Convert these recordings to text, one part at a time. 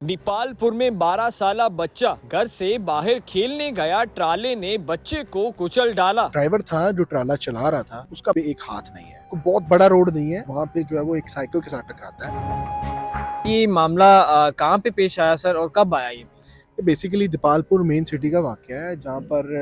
दीपालपुर में 12 साला बच्चा घर से बाहर खेलने गया, ट्राले ने बच्चे को कुचल डाला। ड्राइवर था जो ट्राला चला रहा था, उसका भी एक हाथ नहीं है। कोई बहुत बड़ा रोड नहीं है, वहाँ पे जो है वो एक साइकिल के साथ टकराता है। ये मामला कहाँ पे पेश आया सर और कब आया ये? बेसिकली दीपालपुर मेन सिटी का वाकया है, जहाँ पर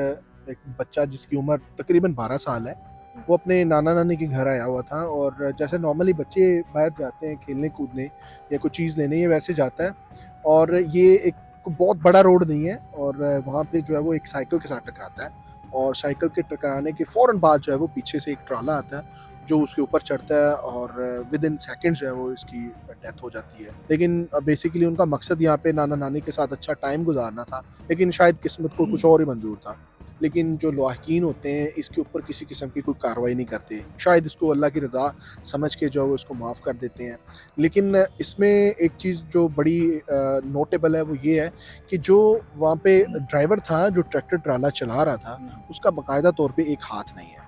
एक बच्चा जिसकी उम्र तकरीबन 12 साल है, वो अपने नाना नानी के घर आया हुआ था। और जैसे नॉर्मली बच्चे बाहर जाते हैं खेलने कूदने या कुछ चीज़ लेने, ये वैसे जाता है। और ये एक बहुत बड़ा रोड नहीं है, और वहाँ पे जो है वो एक साइकिल के साथ टकराता है। और साइकिल के टकराने के फ़ौरन बाद जो है वो पीछे से एक ट्राला आता है जो उसके ऊपर चढ़ता है, और विद इन सेकेंड्स जो है वो इसकी डेथ हो जाती है। लेकिन बेसिकली उनका मकसद यहाँ पे नाना नानी के साथ अच्छा टाइम गुजारना था, लेकिन शायद किस्मत को कुछ और ही मंजूर था। लेकिन जो लाहिकीन होते हैं इसके ऊपर किसी किस्म की कोई कार्रवाई नहीं करते, शायद इसको अल्लाह की रज़ा समझ के जो है वो इसको माफ़ कर देते हैं। लेकिन इसमें एक चीज़ जो बड़ी नोटेबल है वो ये है कि जो वहाँ पे ड्राइवर था जो ट्रैक्टर ट्राला चला रहा था, उसका बाकायदा तौर पे एक हाथ नहीं है।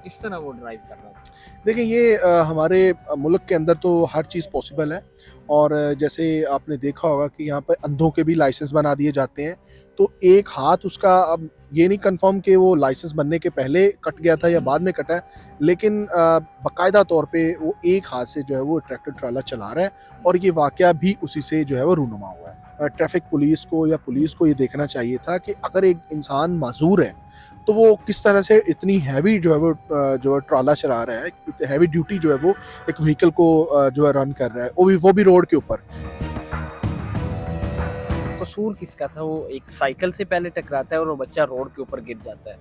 किस तरह वो ड्राइव कर रहा था? देखिए, ये हमारे मुल्क के अंदर तो हर चीज़ पॉसिबल है। और जैसे आपने देखा होगा कि यहाँ पर अंधों के भी लाइसेंस बना दिए जाते हैं, तो एक हाथ उसका, अब ये नहीं कंफर्म कि वो लाइसेंस बनने के पहले कट गया था या बाद में कटा है, लेकिन बाकायदा तौर पे वो एक हाथ से जो है वो ट्रैक्टर ट्राला चला रहा है। और ये वाकया भी उसी से जो है वो रूनुमा हुआ है। ट्रैफिक पुलिस को या पुलिस को ये देखना चाहिए था कि अगर एक इंसान माजूर है तो वो किस तरह से इतनी हैवी जो है वो जो है ट्राला चला रहा है, हैवी ड्यूटी जो है वो एक व्हीकल को जो है रन कर रहा है, वो भी रोड के ऊपर। कसूर किसका था? वो एक साइकिल से पहले टकराता है और वो बच्चा रोड के ऊपर गिर जाता है।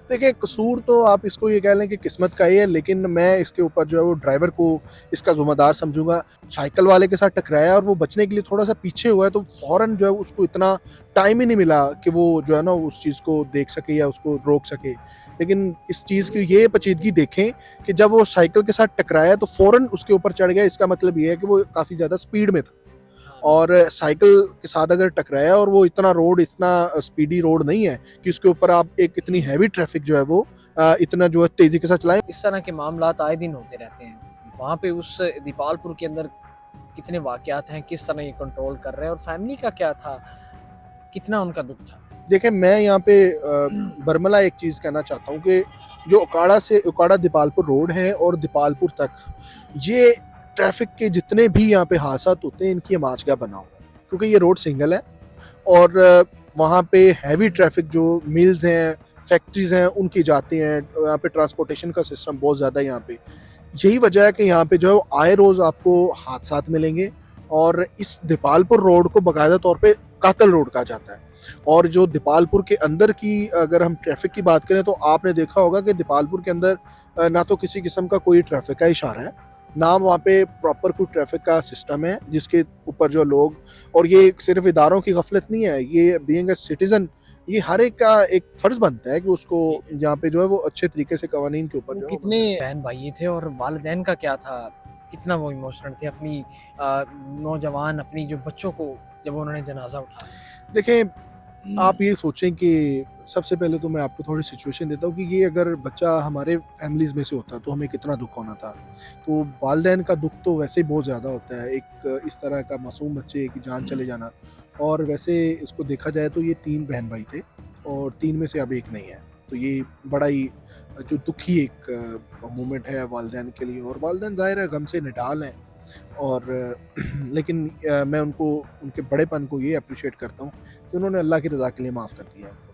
देखिए, कसूर तो आप इसको ये कह लें कि किस्मत का ही है, लेकिन मैं इसके ऊपर जो है वो ड्राइवर को इसका ज़िम्मेदार समझूंगा। साइकिल वाले के साथ टकराया और वो बचने के लिए थोड़ा सा पीछे हुआ है, तो फ़ौरन जो है उसको इतना टाइम ही नहीं मिला कि वो जो है ना उस चीज़ को देख सके या उसको रोक सके। लेकिन इस चीज़ की ये पेचीदगी देखें कि जब वो साइकिल के साथ टकराया तो फ़ौरन उसके ऊपर चढ़ गया। इसका मतलब ये है कि वो काफ़ी ज़्यादा स्पीड में था, और साइकिल के साथ अगर टकराया, और वो इतना स्पीडी रोड नहीं है कि उसके ऊपर आप एक इतनी हैवी ट्रैफिक जो है वो इतना जो है तेजी के साथ चलाएं। इस तरह के मामलात आए दिन होते रहते हैं। वहाँ पे उस दीपालपुर के अंदर कितने वाकयात हैं, किस तरह ये कंट्रोल कर रहे हैं और फैमिली का क्या था, कितना उनका दुख था? देखिए, मैं यहाँ पे बरमला एक चीज़ कहना चाहता हूँ कि जो उकाड़ा दीपालपुर रोड है और दीपालपुर तक, ये ट्रैफिक के जितने भी यहाँ पे हादसात होते हैं इनकी आमाजगाह बना हुआ है, क्योंकि ये रोड सिंगल है। और वहाँ पे हैवी ट्रैफिक जो मिल्स हैं, फैक्ट्रीज हैं, उनकी जाती हैं। यहाँ पे ट्रांसपोर्टेशन का सिस्टम बहुत ज़्यादा है यहाँ पे। यही वजह है कि यहाँ पे जो है आए रोज़ आपको हादसात मिलेंगे। और इस दीपालपुर रोड को बाकायदा तौर पे कातल रोड कहा जाता है। और जो दीपालपुर के अंदर की अगर हम ट्रैफिक की बात करें, तो आपने देखा होगा कि दीपालपुर के अंदर ना तो किसी किस्म का कोई ट्रैफिक का इशारा है, ना वहाँ पे प्रॉपर कोई ट्रैफिक का सिस्टम है जिसके ऊपर जो लोग, और ये सिर्फ इदारों की गफलत नहीं है, ये बीइंग अ सिटीजन, ये हर एक का एक फर्ज बनता है कि उसको यहाँ पे जो है वो अच्छे तरीके से कवानीन के ऊपर वो जो है कितने बहन भाई थे और वालिदैन का क्या था, कितना वो इमोशनल थे अपनी नौजवान अपनी जो बच्चों को जब उन्होंने जनाजा उठाया? देखिए, आप ये सोचें कि सबसे पहले तो मैं आपको थोड़ी सिचुएशन देता हूँ कि ये अगर बच्चा हमारे फैमिलीज़ में से होता तो हमें कितना दुख होना था। तो वालिदैन का दुख तो वैसे ही बहुत ज़्यादा होता है, एक इस तरह का मासूम बच्चे की जान चले जाना। और वैसे इसको देखा जाए तो ये 3 बहन भाई थे, और 3 में से अब एक नहीं है। तो ये बड़ा ही जो दुखी एक मोमेंट है वालिदैन के लिए। और वालिदैन ज़ाहिर है गम से निडाल हैं। और लेकिन मैं उनको उनके बड़ेपन को ये अप्रिशिएट करता हूँ कि उन्होंने अल्लाह की रज़ा के लिए माफ़ कर दिया है।